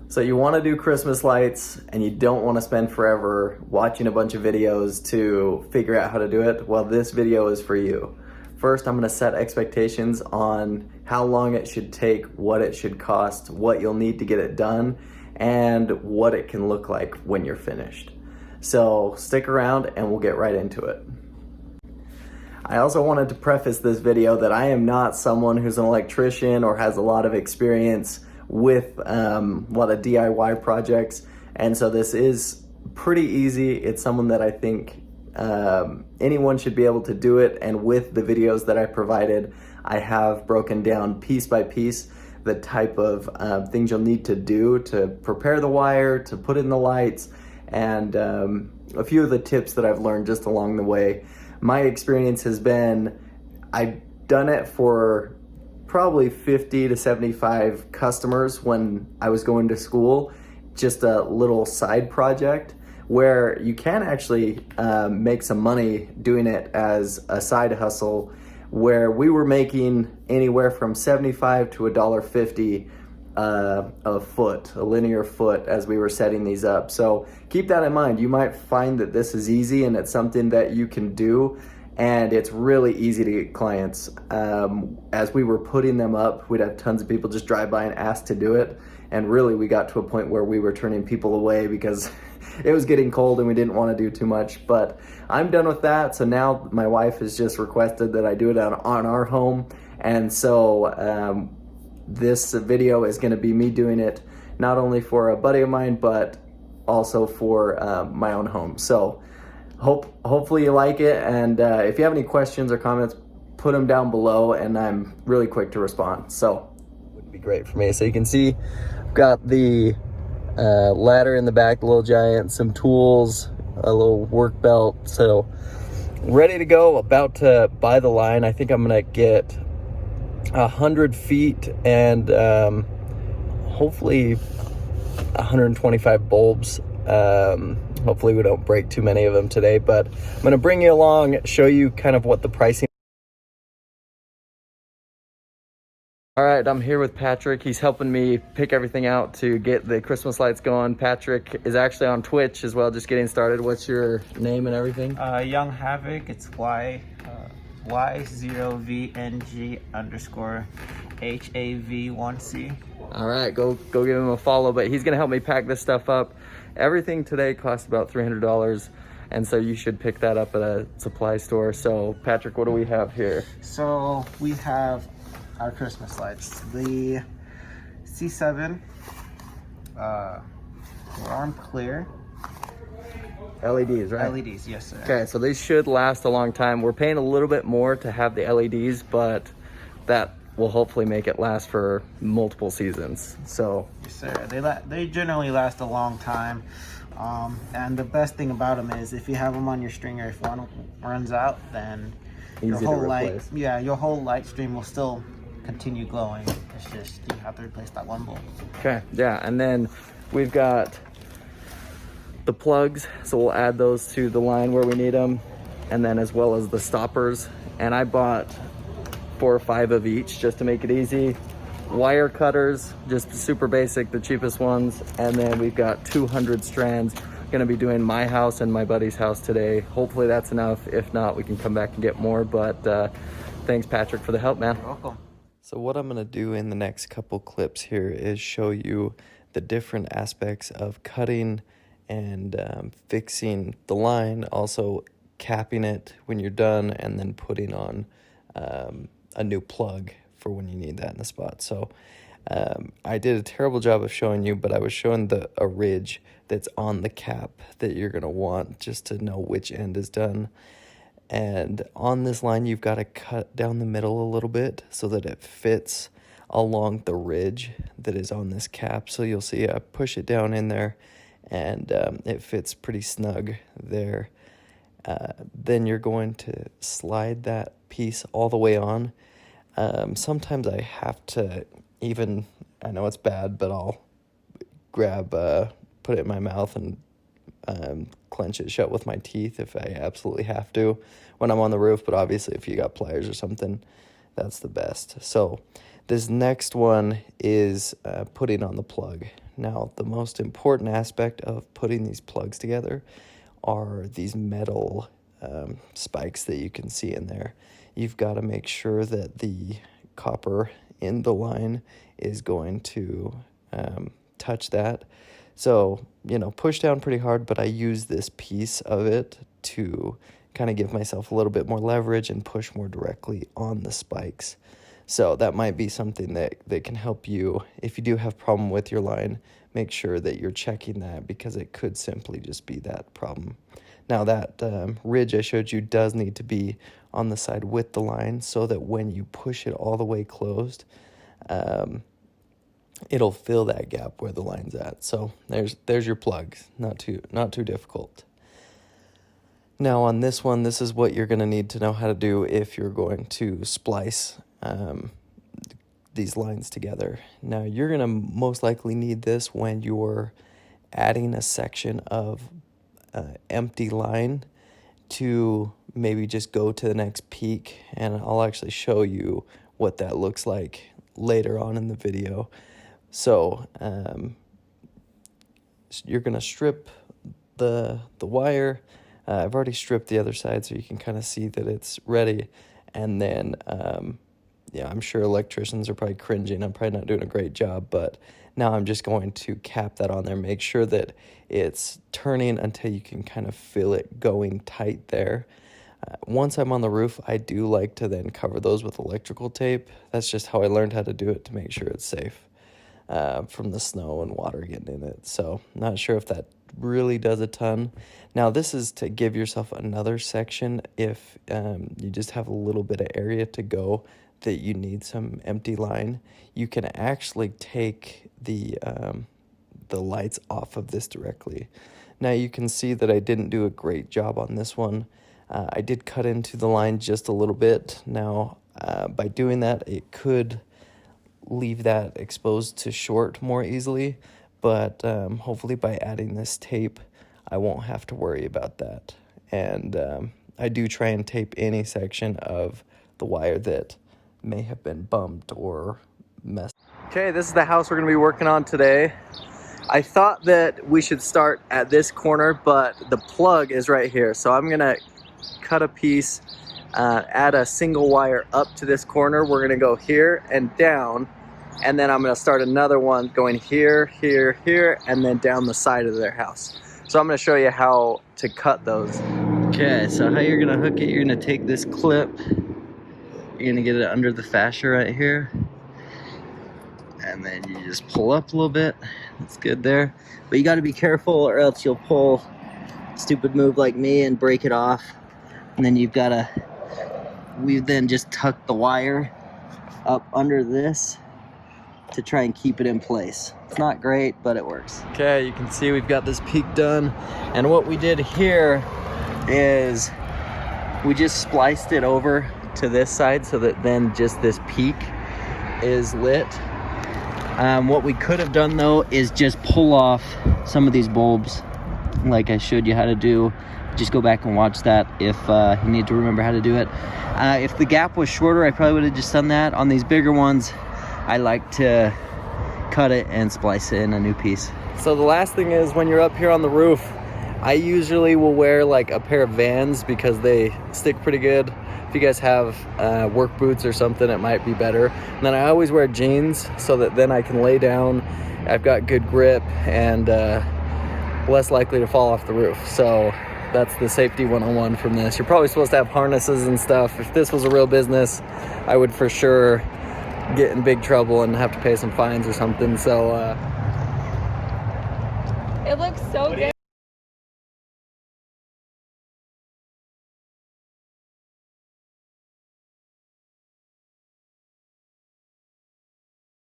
So you want to do Christmas lights and you don't want to spend forever watching a bunch of videos to figure out how to do it? Well, this video is for you. First, I'm going to set expectations on how long it should take, what it should cost, what you'll need to get it done, and what it can look like when you're finished. So stick around and we'll get right into it. I also wanted to preface this video that I am not someone who's an electrician or has a lot of experience with a lot of DIY projects, and so this is pretty easy. It's someone that I think anyone should be able to do it, and with the videos that I provided, I have broken down piece by piece the type of things you'll need to do to prepare the wire, to put in the lights, and a few of the tips that I've learned just along the way. My experience has been, I've done it for probably 50 to 75 customers when I was going to school, just a little side project where you can actually make some money doing it as a side hustle, where we were making anywhere from $75 to $1.50 a foot, a linear foot, as we were setting these up. So keep that in mind. You might find that this is easy and it's something that you can do, and it's really easy to get clients. As we were putting them up, we'd have tons of people just drive by and ask to do it, and really we got to a point where we were turning people away because it was getting cold and we didn't want to do too much. But I'm done with that, so now my wife has just requested that I do it on our home, and so this video is going to be me doing it not only for a buddy of mine but also for my own home. So hopefully you like it, and if you have any questions or comments, put them down below and I'm really quick to respond. So it would be great for me. So you can see I've got the ladder in the back, the little giant, some tools, a little work belt, so ready to go, about to buy the line. I think I'm gonna get 100 feet and hopefully 125 bulbs. Hopefully we don't break too many of them today, but I'm going to bring you along, show you kind of what the pricing. All right, I'm here with Patrick. He's helping me pick everything out to get the Christmas lights going. Patrick is actually on Twitch as well, just getting started. What's your name and everything? Young Havoc. It's Y0VNG_HAV1C. All right, go give him a follow, but he's gonna help me pack this stuff up. Everything today costs about $300, and so you should pick that up at a supply store. So Patrick, what do we have here? So we have our Christmas lights, the C7 warm clear LEDs, right? LEDs, yes sir. Okay, so these should last a long time. We're paying a little bit more to have the LEDs, but that will hopefully make it last for multiple seasons. So yes sir, they generally last a long time, and the best thing about them is if you have them on your stringer, if one runs out, then your whole light stream will still continue glowing. It's just you have to replace that one bulb. okay, yeah, and then we've got the plugs, so we'll add those to the line where we need them, and then as well as the stoppers. And I bought 4 or 5 of each just to make it easy. Wire cutters, just super basic, the cheapest ones, and then we've got 200 strands. I'm gonna be doing my house and my buddy's house today. Hopefully that's enough. If not, we can come back and get more, but thanks Patrick for the help, man. You're welcome. So what I'm gonna do in the next couple clips here is show you the different aspects of cutting and fixing the line, also capping it when you're done, and then putting on a new plug for when you need that in the spot. So I did a terrible job of showing you, but I was showing a ridge that's on the cap that you're gonna want just to know which end is done. And on this line, you've got to cut down the middle a little bit so that it fits along the ridge that is on this cap. So you'll see I push it down in there, and it fits pretty snug there. Then you're going to slide that piece all the way on. Sometimes I have to I know it's bad, but I'll grab, put it in my mouth and clench it shut with my teeth if I absolutely have to when I'm on the roof. But obviously if you got pliers or something, that's the best. So this next one is putting on the plug. Now, the most important aspect of putting these plugs together are these metal spikes that you can see in there. You've got to make sure that the copper in the line is going to touch that. So, push down pretty hard, but I use this piece of it to kind of give myself a little bit more leverage and push more directly on the spikes. So that might be something that can help you. If you do have a problem with your line, make sure that you're checking that, because it could simply just be that problem. Now that ridge I showed you does need to be on the side with the line, so that when you push it all the way closed, it'll fill that gap where the line's at. So there's your plug. Not too difficult. Now on this one, this is what you're going to need to know how to do if you're going to splice these lines together. Now you're going to most likely need this when you're adding a section of empty line to maybe just go to the next peak, and I'll actually show you what that looks like later on in the video. So you're going to strip the wire. I've already stripped the other side so you can kind of see that it's ready. And then, I'm sure electricians are probably cringing. I'm probably not doing a great job, but now I'm just going to cap that on there. Make sure that it's turning until you can kind of feel it going tight there. Once I'm on the roof, I do like to then cover those with electrical tape. That's just how I learned how to do it, to make sure it's safe from the snow and water getting in it. So not sure if that really does a ton. Now this is to give yourself another section if you just have a little bit of area to go that you need some empty line. You can actually take the lights off of this directly. Now you can see that I didn't do a great job on this one. I did cut into the line just a little bit. Now by doing that, it could leave that exposed to short more easily, but hopefully by adding this tape, I won't have to worry about that. And I do try and tape any section of the wire that may have been bumped or messed. Okay, this is the house we're going to be working on today. I thought that we should start at this corner, but the plug is right here. So I'm going to cut a piece, add a single wire up to this corner. We're going to go here and down, and then I'm going to start another one going here, here, here, and then down the side of their house. So I'm going to show you how to cut those. Okay, so how you're going to hook it, you're going to take this clip, you're going to get it under the fascia right here, and then you just pull up a little bit. That's good there. But you got to be careful, or else you'll pull a stupid move like me and break it off. And then you've got to, we then just tuck the wire up under this to try and keep it in place. It's not great, but it works. Okay, you can see we've got this peak done. And what we did here is we just spliced it over to this side so that then just this peak is lit. What we could have done though is just pull off some of these bulbs like I showed you how to do. Just go back and watch that if you need to remember how to do it. If the gap was shorter, I probably would have just done that. On these bigger ones, I like to cut it and splice it in a new piece. So the last thing is, when you're up here on the roof, I usually will wear like a pair of Vans because they stick pretty good. If you guys have work boots or something, it might be better. And then I always wear jeans so that then I can lay down. I've got good grip and less likely to fall off the roof. So that's the safety 101 from this. You're probably supposed to have harnesses and stuff. If this was a real business, I would for sure get in big trouble and have to pay some fines or something. So it looks so good.